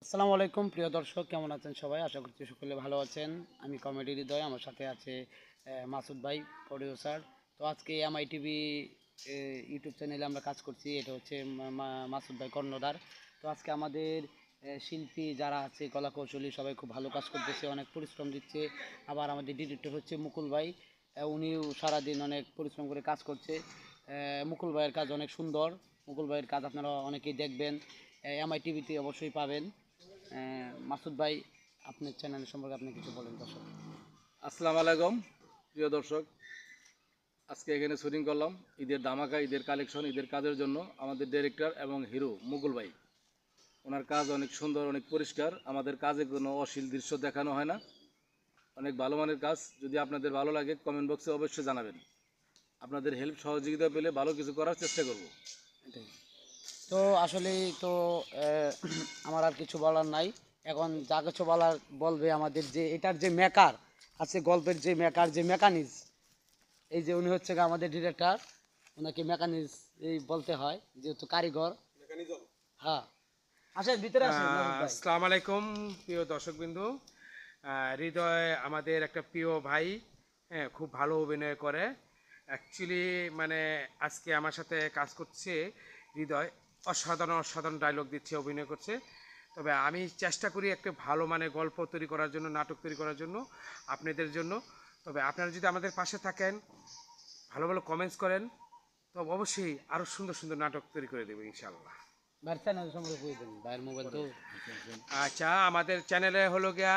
আসসালামু আলাইকুম প্রিয় দর্শক, কেমন আছেন সবাই? আশা করছি সকলে ভালো আছেন। আমি কমেডি হৃদয়, আমার সাথে আছে মাসুদ ভাই, প্রডিউসার। তো আজকে এমআই টিভি ইউটিউব চ্যানেলে আমরা কাজ করছি। এটা হচ্ছে মাসুদ ভাই কর্ণধার। তো আজকে আমাদের শিল্পী যারা আছে, কলা কৌশলী, সবাই খুব ভালো কাজ করতেছে, অনেক পরিশ্রম দিচ্ছে। আবার আমাদের ডিরেক্টর হচ্ছে মুকুল ভাই। উনিও সারাদিন অনেক পরিশ্রম করে কাজ করছে। মুকুল ভাইয়ের কাজ অনেক সুন্দর। মুকুল ভাইয়ের কাজ আপনারা অনেকেই দেখবেন, এমআই টিভিতে অবশ্যই পাবেন। মাসুদ ভাই, আপনার চ্যানেল সম্পর্কে আপনি কিছু বলেন দর্শক। আসসালামু আলাইকুম প্রিয় দর্শক। আজকে এখানে শুটিং করলাম ঈদের ধামাকা, ঈদের কালেকশন, ঈদের কাজের জন্য আমাদের ডিরেক্টর এবং হিরো মুকুল ভাই। ওনার কাজ অনেক সুন্দর, অনেক পরিষ্কার। আমাদের কাজে কোনো অশ্লীল দৃশ্য দেখানো হয় না। অনেক ভালো মানের কাজ। যদি আপনাদের ভালো লাগে কমেন্ট বক্সে অবশ্যই জানাবেন। আপনাদের হেল্প সহযোগিতা পেলে ভালো কিছু করার চেষ্টা করব। এটাই। তো আসলেই তো আমার আর কিছু বলার নাই। এখন যা কিছু বলার বলবে আমাদের যে এটার যে মেকার আছে, গল্পের যে মেকার, যে মেকানিজ, এই যে উনি হচ্ছে গিয়ে আমাদের ডিরেক্টর। ওনাকে মেকানিজ এই বলতে হয়, যেহেতু কারিগর। হ্যাঁ, আসেন ভিতরে আসেন মাসুদ ভাই। আসসালামু আলাইকুম প্রিয় দর্শকবৃন্দু। হৃদয় আমাদের একটা প্রিয় ভাই। হ্যাঁ, খুব ভালো অভিনয় করে। অ্যাকচুয়ালি মানে আজকে আমার সাথে কাজ করছে হৃদয়। অসাধারণ অসাধারণ ডায়লগ দিচ্ছে, অভিনয় করছে। তবে আমি চেষ্টা করি একটা ভালো মানে গল্প তৈরি করার জন্য, নাটক তৈরি করার জন্য, আপনাদের জন্য। তবে আপনারা যদি আমাদের পাশে থাকেন, ভালো ভালো কমেন্টস করেন, তবে অবশ্যই আরও সুন্দর সুন্দর নাটক তৈরি করে দেবো ইনশাআল্লাহ। ভাইয়ের চ্যানেল সম্পর্কে বলে দেন, ভাইয়ের মোবাইল তো। আচ্ছা, আমাদের চ্যানেলে হলো গিয়া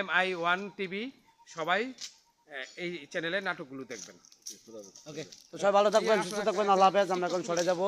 MI1 TV। সবাই এই চ্যানেলে নাটকগুলো দেখবেন। ওকে, তো সবাই ভালো থাকবেন, সুস্থ থাকবেন, আল্লাহ হাফেজ। আমরা এখন সরে যাব।